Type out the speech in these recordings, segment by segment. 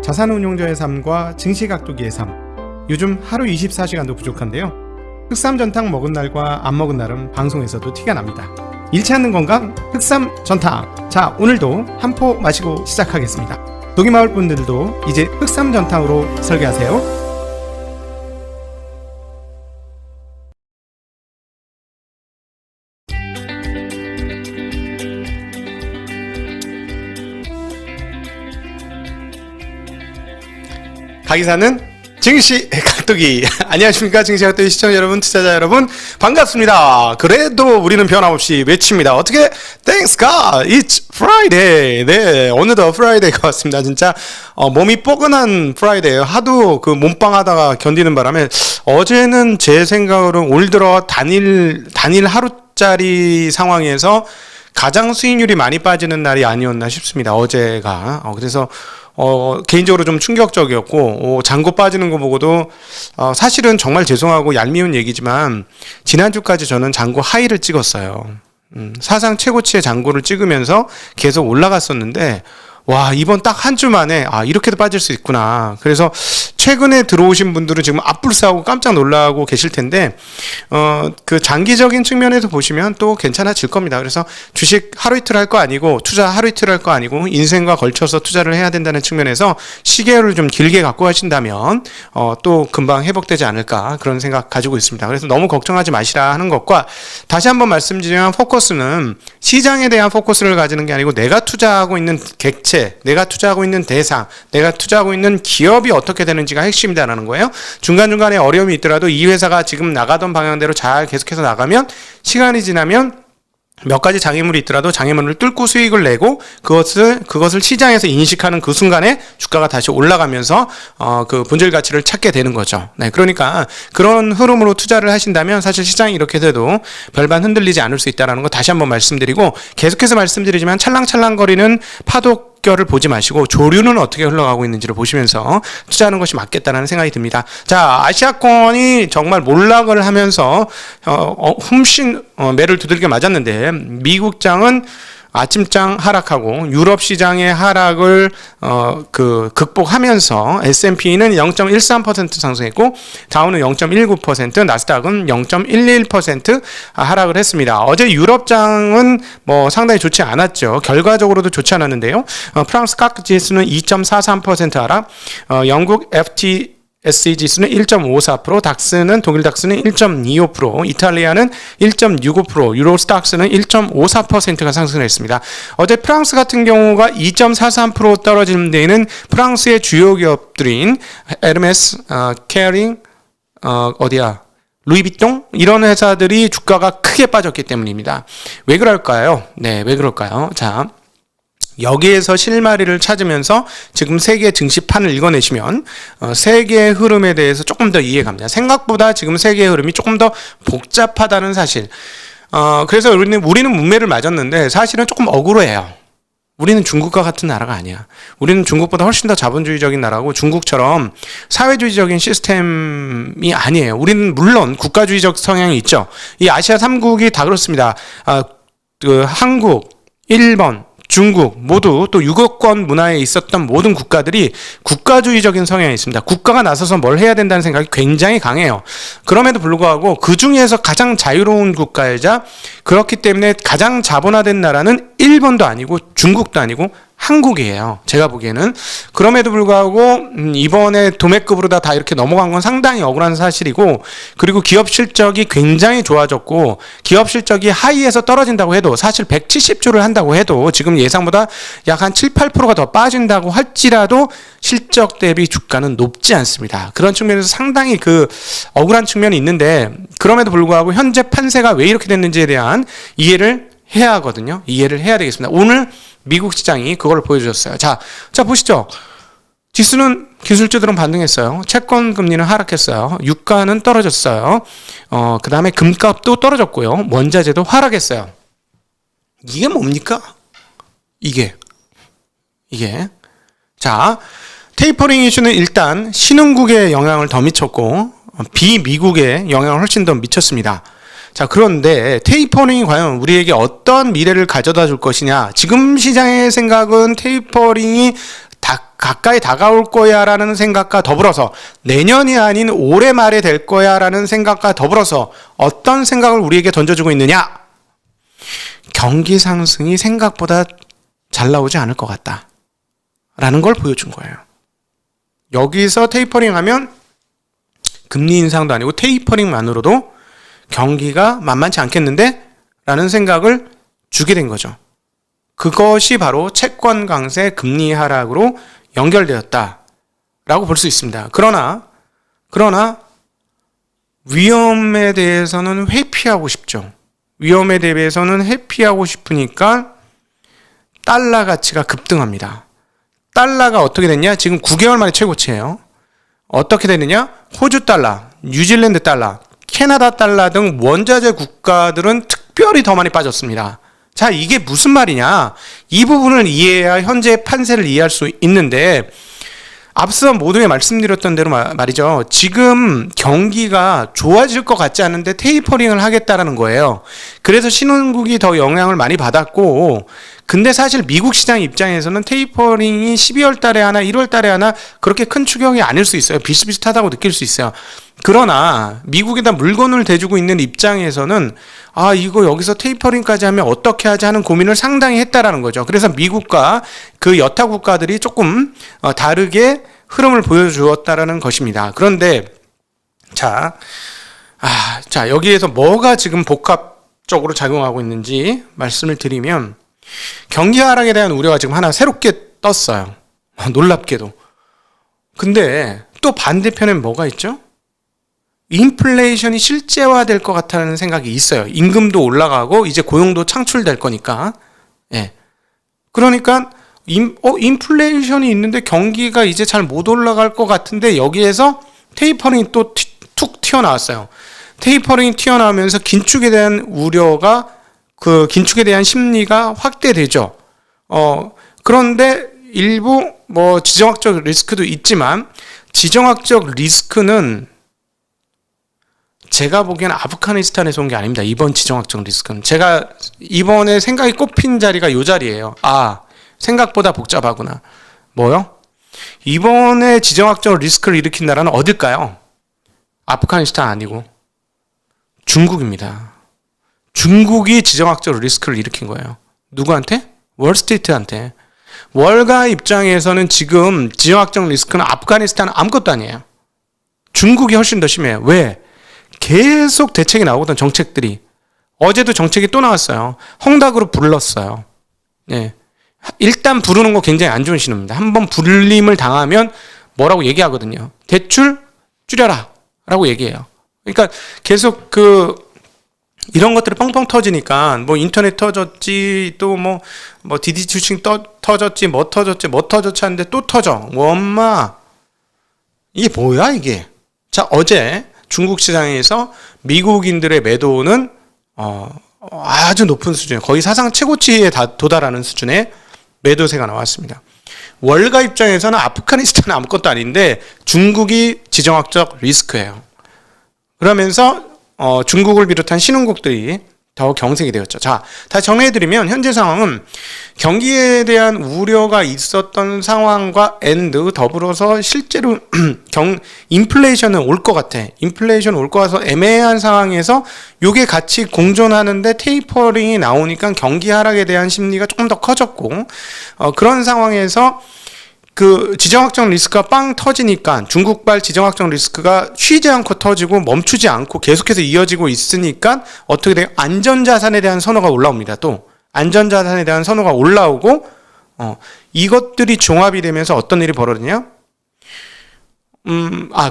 자산운용자의 삶과 증시각도기의 삶. 요즘 하루 24시간도 부족한데요. 흑삼전탕 먹은 날과 안 먹은 날은 방송에서도 티가 납니다. 잃지 않는 건강 흑삼전탕. 자, 오늘도 한 포 마시고 시작하겠습니다. 독이마을 분들도 이제 흑삼전탕으로 설계하세요. 가기사는 증시 각도기. 안녕하십니까, 증시 각도기 시청자 여러분, 투자자 여러분, 반갑습니다. 그래도 우리는 변함없이 외칩니다. 어떻게? Thanks God, it's Friday. 네, 오늘도 프라이데이가 왔습니다. 진짜 몸이 뻐근한 프라이데이예요. 하도 그 몸빵 하다가 견디는 바람에 어제는 제 생각으로 올 들어 단일 하루짜리 상황에서 가장 수익률이 많이 빠지는 날이 아니었나 싶습니다. 어제가. 그래서 개인적으로 좀 충격적이었고, 잔고 빠지는 거 보고도, 사실은 정말 죄송하고 얄미운 얘기지만, 지난주까지 저는 잔고 하이를 찍었어요. 사상 최고치의 잔고를 찍으면서 계속 올라갔었는데, 와, 이번 딱 한 주 만에, 이렇게도 빠질 수 있구나. 그래서 최근에 들어오신 분들은 지금 앞불싸고 깜짝 놀라고 계실 텐데, 그 장기적인 측면에서 보시면 또 괜찮아질 겁니다. 그래서 주식 하루 이틀 할 거 아니고, 투자 하루 이틀 할 거 아니고, 인생과 걸쳐서 투자를 해야 된다는 측면에서 시계를 좀 길게 갖고 하신다면, 또 금방 회복되지 않을까, 그런 생각 가지고 있습니다. 그래서 너무 걱정하지 마시라 하는 것과, 다시 한번 말씀드리면 포커스는 시장에 대한 포커스를 가지는 게 아니고, 내가 투자하고 있는 객체, 내가 투자하고 있는 대상, 내가 투자하고 있는 기업이 어떻게 되는지가 핵심이다라는 거예요. 중간중간에 어려움이 있더라도 이 회사가 지금 나가던 방향대로 잘 계속해서 나가면, 시간이 지나면 몇 가지 장애물이 있더라도 장애물을 뚫고 수익을 내고 그것을 시장에서 인식하는 그 순간에 주가가 다시 올라가면서 그 본질 가치를 찾게 되는 거죠. 네, 그러니까 그런 흐름으로 투자를 하신다면 사실 시장이 이렇게 돼도 별반 흔들리지 않을 수 있다는 거 다시 한번 말씀드리고, 계속해서 말씀드리지만 찰랑찰랑거리는 파도 를 보지 마시고 조류는 어떻게 흘러가고 있는지를 보시면서 투자하는 것이 맞겠다는 생각이 듭니다. 자, 아시아권이 정말 몰락을 하면서 흠씬 매를 두들겨 맞았는데, 미국장은 아침장 하락하고 유럽 시장의 하락을 극복하면서 S&P는 0.13% 상승했고, 다우는 0.19%, 나스닥은 0.11% 하락을 했습니다. 어제 유럽장은 상당히 좋지 않았죠. 결과적으로도 좋지 않았는데요. 프랑스 CAC 지수는 2.43% 하락, 영국 FTSE 지수는 1.54%, 닥스는 독일 닥스는 1.25%, 이탈리아는 1.65%, 유로스탁스는 1.54%가 상승했습니다. 어제 프랑스 같은 경우가 2.43% 떨어지는 데에는 프랑스의 주요 기업들인 에르메스, 케어링, 루이비통 이런 회사들이 주가가 크게 빠졌기 때문입니다. 왜 그럴까요? 네, 왜 그럴까요? 자, 여기에서 실마리를 찾으면서 지금 세계 증시판을 읽어내시면 세계의 흐름에 대해서 조금 더 이해가 갑니다. 생각보다 지금 세계의 흐름이 조금 더 복잡하다는 사실. 그래서 우리는 문매를 맞았는데 사실은 조금 억울해요. 우리는 중국과 같은 나라가 아니야. 우리는 중국보다 훨씬 더 자본주의적인 나라고, 중국처럼 사회주의적인 시스템이 아니에요. 우리는 물론 국가주의적 성향이 있죠. 이 아시아 3국이 다 그렇습니다. 한국, 일본, 중국 모두 또 유교권 문화에 있었던 모든 국가들이 국가주의적인 성향이 있습니다. 국가가 나서서 뭘 해야 된다는 생각이 굉장히 강해요. 그럼에도 불구하고 그 중에서 가장 자유로운 국가이자, 그렇기 때문에 가장 자본화된 나라는 일본도 아니고 중국도 아니고 한국이에요. 제가 보기에는. 그럼에도 불구하고 이번에 도매급으로 다 이렇게 넘어간 건 상당히 억울한 사실이고, 그리고 기업 실적이 굉장히 좋아졌고, 기업 실적이 하이에서 떨어진다고 해도, 사실 170조를 한다고 해도 지금 예상보다 약 한 7, 8%가 더 빠진다고 할지라도 실적 대비 주가는 높지 않습니다. 그런 측면에서 상당히 억울한 측면이 있는데, 그럼에도 불구하고 현재 판세가 왜 이렇게 됐는지에 대한 이해를 해야 하거든요. 이해를 해야 되겠습니다. 오늘 미국 시장이 그걸 보여주셨어요. 자 보시죠. 지수는 기술주들은 반등했어요. 채권 금리는 하락했어요. 유가는 떨어졌어요. 그 다음에 금값도 떨어졌고요. 원자재도 하락했어요. 이게 뭡니까? 이게. 자, 테이퍼링 이슈는 일단 신흥국에 영향을 더 미쳤고, 비미국에 영향을 훨씬 더 미쳤습니다. 자, 그런데 테이퍼링이 과연 우리에게 어떤 미래를 가져다 줄 것이냐. 지금 시장의 생각은 테이퍼링이 가까이 다가올 거야라는 생각과 더불어서 내년이 아닌 올해 말에 될 거야라는 생각과 더불어서 어떤 생각을 우리에게 던져주고 있느냐? 경기 상승이 생각보다 잘 나오지 않을 것 같다 라는 걸 보여준 거예요. 여기서 테이퍼링 하면 금리 인상도 아니고 테이퍼링만으로도 경기가 만만치 않겠는데? 라는 생각을 주게 된 거죠. 그것이 바로 채권 강세 금리 하락으로 연결되었다라고 볼 수 있습니다. 그러나 위험에 대해서는 회피하고 싶죠. 위험에 대해서는 회피하고 싶으니까 달러 가치가 급등합니다. 달러가 어떻게 됐냐? 지금 9개월 만에 최고치예요. 어떻게 됐느냐? 호주 달러, 뉴질랜드 달러, 캐나다 달러 등 원자재 국가들은 특별히 더 많이 빠졌습니다. 자, 이게 무슨 말이냐? 이 부분을 이해해야 현재 판세를 이해할 수 있는데, 앞서 모두에 말씀드렸던 대로 말이죠. 지금 경기가 좋아질 것 같지 않은데 테이퍼링을 하겠다라는 거예요. 그래서 신흥국이 더 영향을 많이 받았고, 근데 사실 미국 시장 입장에서는 테이퍼링이 12월 달에 하나 1월 달에 하나 그렇게 큰 추격이 아닐 수 있어요. 비슷비슷하다고 느낄 수 있어요. 그러나 미국에다 물건을 대주고 있는 입장에서는 이거 여기서 테이퍼링까지 하면 어떻게 하지 하는 고민을 상당히 했다라는 거죠. 그래서 미국과 그 여타 국가들이 조금 다르게 흐름을 보여주었다라는 것입니다. 그런데 자, 여기에서 뭐가 지금 복합적으로 작용하고 있는지 말씀을 드리면, 경기 하락에 대한 우려가 지금 하나 새롭게 떴어요. 놀랍게도. 근데 또 반대편엔 뭐가 있죠? 인플레이션이 실제화될 것 같다는 생각이 있어요. 임금도 올라가고 이제 고용도 창출될 거니까. 예. 그러니까 인플레이션이 있는데 경기가 이제 잘 못 올라갈 것 같은데 여기에서 테이퍼링이 또 툭 튀어나왔어요. 테이퍼링이 튀어나오면서 긴축에 대한 우려가, 그 긴축에 대한 심리가 확대되죠. 그런데 일부 지정학적 리스크도 있지만, 지정학적 리스크는 제가 보기에는 아프가니스탄에서 온 게 아닙니다. 이번 지정학적 리스크는. 제가 이번에 생각이 꼽힌 자리가 이 자리예요. 생각보다 복잡하구나. 뭐요? 이번에 지정학적 리스크를 일으킨 나라는 어딜까요? 아프가니스탄 아니고 중국입니다. 중국이 지정학적 리스크를 일으킨 거예요. 누구한테? 월스트리트한테. 월가 입장에서는 지금 지정학적 리스크는 아프가니스탄은 아무것도 아니에요. 중국이 훨씬 더 심해요. 왜? 계속 대책이 나오거든, 정책들이. 어제도 정책이 또 나왔어요. 헝다그룹 불렀어요. 네. 일단 부르는 거 굉장히 안 좋은 신호입니다. 한번 불림을 당하면 뭐라고 얘기하거든요. 대출 줄여라 라고 얘기해요. 그러니까 계속 이런 것들이 뻥뻥 터지니까 인터넷 터졌지, 또 디디 주식 터졌지, 뭐 터졌지 하는데 또 터져. 엄마, 이게 뭐야 이게? 자, 어제 중국 시장에서 미국인들의 매도는 아주 높은 수준, 거의 사상 최고치에 도달하는 수준의 매도세가 나왔습니다. 월가 입장에서는 아프가니스탄은 아무것도 아닌데 중국이 지정학적 리스크예요. 그러면서 중국을 비롯한 신흥국들이 더 경색이 되었죠. 자, 다시 정리해드리면 현재 상황은 경기에 대한 우려가 있었던 상황과 더불어서 실제로 인플레이션은 올 것 같아. 인플레이션 올 것 같아서 애매한 상황에서 이게 같이 공존하는데 테이퍼링이 나오니까 경기 하락에 대한 심리가 조금 더 커졌고, 그런 상황에서 그 지정학적 리스크가 빵 터지니까, 중국발 지정학적 리스크가 쉬지 않고 터지고 멈추지 않고 계속해서 이어지고 있으니까 어떻게 돼요? 안전자산에 대한 선호가 올라옵니다. 또 안전자산에 대한 선호가 올라오고, 이것들이 종합이 되면서 어떤 일이 벌어지냐?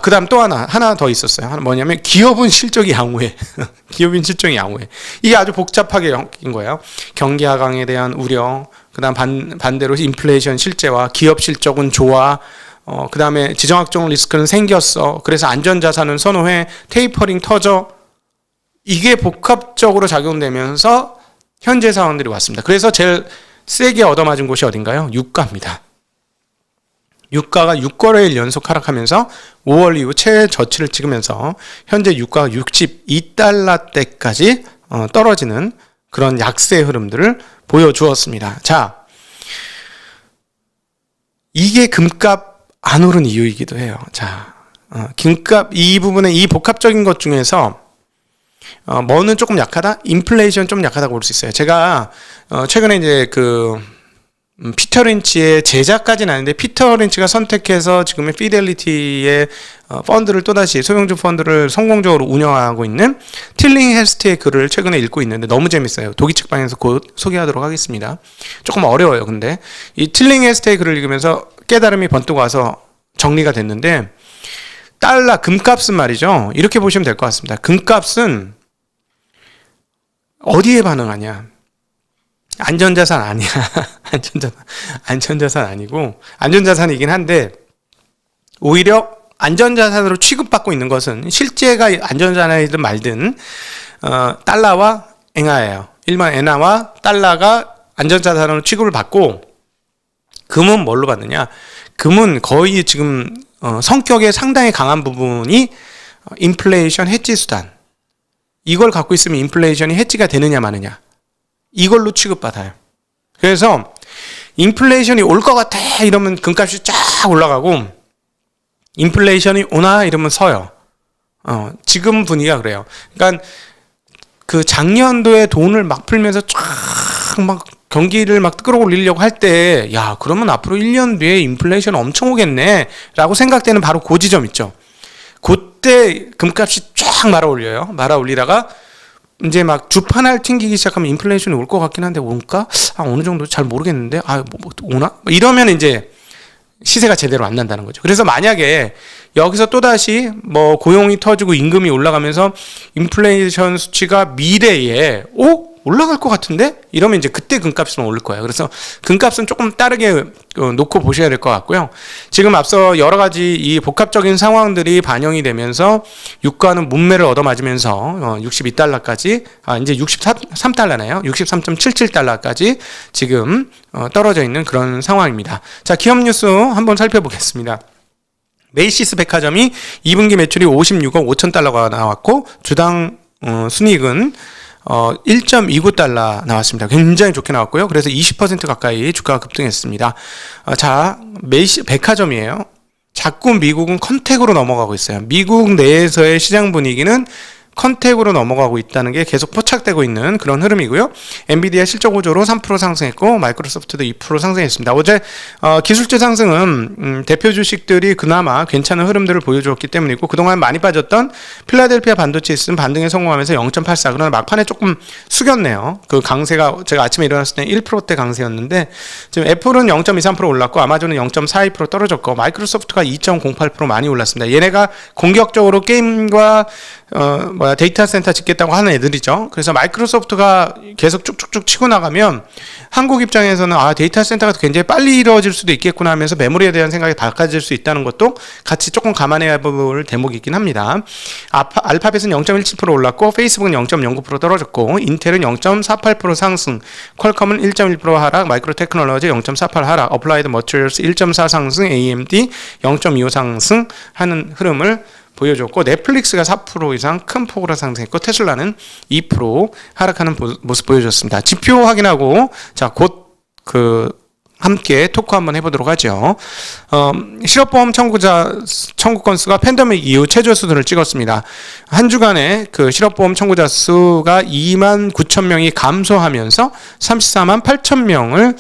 그 다음 또 하나 더 있었어요. 하나 뭐냐면 기업은 실적이 양호해. 기업인 실적이 양호해. 이게 아주 복잡하게 엮인 거예요. 경기 하강에 대한 우려, 그 다음 반대로 인플레이션 실제와 기업 실적은 좋아, 그 다음에 지정학적 리스크는 생겼어. 그래서 안전자산은 선호해. 테이퍼링 터져. 이게 복합적으로 작용되면서 현재 상황들이 왔습니다. 그래서 제일 세게 얻어맞은 곳이 어딘가요? 유가입니다. 유가가 6거래일 연속 하락하면서 5월 이후 최저치를 찍으면서 현재 유가가 62달러대까지 떨어지는 그런 약세 흐름들을 보여주었습니다. 자, 이게 금값 안 오른 이유이기도 해요. 자, 금값 이 부분에 이 복합적인 것 중에서 뭐는 조금 약하다? 인플레이션 좀 약하다고 볼 수 있어요. 제가 최근에 이제 피터 린치의 제작까지는 아닌데 피터 린치가 선택해서 지금의 피델리티의 펀드를 또다시 소형주 펀드를 성공적으로 운영하고 있는 틸링 헤스트의 글을 최근에 읽고 있는데 너무 재밌어요. 독일 책방에서 곧 소개하도록 하겠습니다. 조금 어려워요. 근데 이 틸링 헤스트의 글을 읽으면서 깨달음이 번뜩 와서 정리가 됐는데, 달러 금값은 말이죠, 이렇게 보시면 될 것 같습니다. 금값은 어디에 반응하냐? 안전자산 아니야. 안전자산 아니고, 안전자산이긴 한데, 오히려 안전자산으로 취급받고 있는 것은 실제가 안전자산이든 말든, 달러와 엔화예요. 일반 엔화와 달러가 안전자산으로 취급을 받고, 금은 뭘로 받느냐? 금은 거의 지금, 성격에 상당히 강한 부분이 인플레이션 해지 수단. 이걸 갖고 있으면 인플레이션이 해지가 되느냐 마느냐. 이걸로 취급받아요. 그래서 인플레이션이 올 것 같아 이러면 금값이 쫙 올라가고, 인플레이션이 오나 이러면 서요. 지금 분위기가 그래요. 그러니까 그 작년도에 돈을 막 풀면서 쫙 막 경기를 막 끌어올리려고 할 때, 야, 그러면 앞으로 1년 뒤에 인플레이션 엄청 오겠네 라고 생각되는 바로 그 지점 있죠. 그때 금값이 쫙 말아올려요. 말아올리다가 이제 막 주판을 튕기기 시작하면 인플레이션이 올 것 같긴 한데 올까? 어느 정도 잘 모르겠는데, 뭐 오나? 이러면 이제 시세가 제대로 안 난다는 거죠. 그래서 만약에 여기서 또다시 뭐 고용이 터지고 임금이 올라가면서 인플레이션 수치가 미래에 올라갈 것 같은데? 이러면 이제 그때 금값은 오를 거예요. 그래서 금값은 조금 다르게 놓고 보셔야 될 것 같고요. 지금 앞서 여러 가지 이 복합적인 상황들이 반영이 되면서 유가는 문매를 얻어맞으면서 62달러까지, 이제 63달러네요. 63.77달러까지 지금 떨어져 있는 그런 상황입니다. 자, 기업 뉴스 한번 살펴보겠습니다. 메이시스 백화점이 2분기 매출이 56억 5천 달러가 나왔고, 주당 순이익은 1.29달러 나왔습니다. 굉장히 좋게 나왔고요. 그래서 20% 가까이 주가가 급등했습니다. 자, 백화점이에요. 자꾸 미국은 컨택으로 넘어가고 있어요. 미국 내에서의 시장 분위기는 컨택으로 넘어가고 있다는 게 계속 포착되고 있는 그런 흐름이고요. 엔비디아 실적 호조로 3% 상승했고, 마이크로소프트도 2% 상승했습니다. 어제 기술주 상승은 대표 주식들이 그나마 괜찮은 흐름들을 보여주었기 때문이고, 그동안 많이 빠졌던 필라델피아 반도체는 반등에 성공하면서 0.84, 그러나 막판에 조금 숙였네요. 그 강세가 제가 아침에 일어났을 때 1%대 강세였는데, 지금 애플은 0.23% 올랐고, 아마존은 0.42% 떨어졌고, 마이크로소프트가 2.08% 많이 올랐습니다. 얘네가 공격적으로 게임과 데이터 센터 짓겠다고 하는 애들이죠. 그래서 마이크로소프트가 계속 쭉쭉쭉 치고 나가면 한국 입장에서는 데이터 센터가 굉장히 빨리 이루어질 수도 있겠구나 하면서 메모리에 대한 생각이 바꿔질 수 있다는 것도 같이 조금 감안해야 볼 대목이긴 합니다. 알파벳은 0.17% 올랐고, 페이스북은 0.09% 떨어졌고, 인텔은 0.48% 상승, 퀄컴은 1.1% 하락, 마이크로 테크놀로지 0.48 하락, 어플라이드 머티리얼스 1.4 상승, AMD 0.25 상승 하는 흐름을 보여줬고, 넷플릭스가 4% 이상 큰 폭으로 상승했고, 테슬라는 2% 하락하는 모습 보여줬습니다. 지표 확인하고, 자, 곧 함께 토크 한번 해보도록 하죠. 실업보험 청구 건수가 팬데믹 이후 최저 수준을 찍었습니다. 한 주간에 그 실업보험 청구자 수가 2만 9천 명이 감소하면서 34만 8천 명을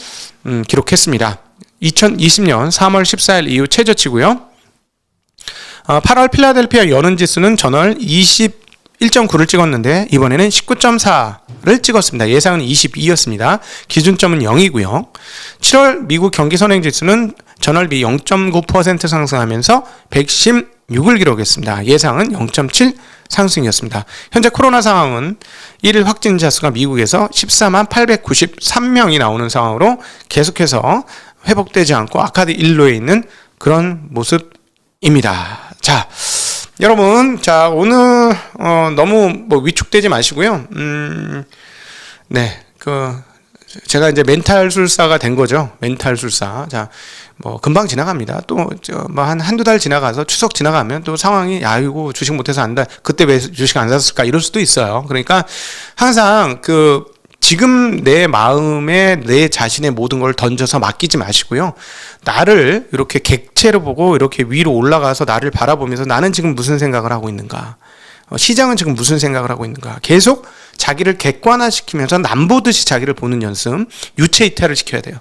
기록했습니다. 2020년 3월 14일 이후 최저치고요. 8월 필라델피아 연은지수는 전월 21.9를 찍었는데 이번에는 19.4를 찍었습니다. 예상은 22였습니다. 기준점은 0이고요. 7월 미국 경기 선행지수는 전월 비 0.9% 상승하면서 116을 기록했습니다. 예상은 0.7 상승이었습니다. 현재 코로나 상황은 1일 확진자 수가 미국에서 14만 893명이 나오는 상황으로 계속해서 회복되지 않고 아카드 일로에 있는 그런 모습입니다. 자, 여러분, 자, 오늘 너무 위축되지 마시고요. 네, 제가 이제 멘탈술사가 된 거죠. 멘탈술사. 자, 금방 지나갑니다. 또 한두 달 지나가서 추석 지나가면 또 상황이 이거 주식 못해서 안다. 그때 왜 주식 안 샀을까? 이럴 수도 있어요. 그러니까 항상 지금 내 마음에 내 자신의 모든 걸 던져서 맡기지 마시고요. 나를 이렇게 객체로 보고 이렇게 위로 올라가서 나를 바라보면서 나는 지금 무슨 생각을 하고 있는가? 시장은 지금 무슨 생각을 하고 있는가? 계속 자기를 객관화시키면서 남 보듯이 자기를 보는 연습, 유체 이탈을 시켜야 돼요.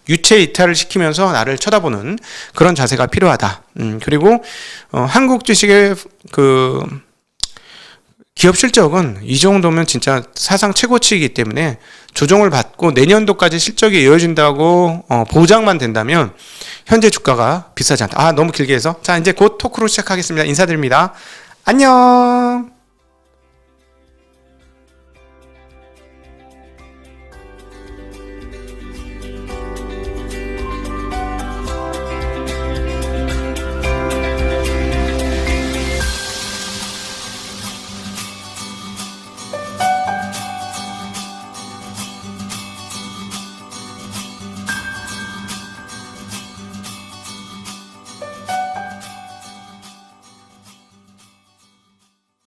유체 이탈을 시키면서 나를 쳐다보는 그런 자세가 필요하다. 그리고 한국 주식의 기업 실적은 이 정도면 진짜 사상 최고치이기 때문에 조정을 받고 내년도까지 실적이 이어진다고 보장만 된다면 현재 주가가 비싸지 않다. 너무 길게 해서 자, 이제 곧 토크로 시작하겠습니다. 인사드립니다. 안녕.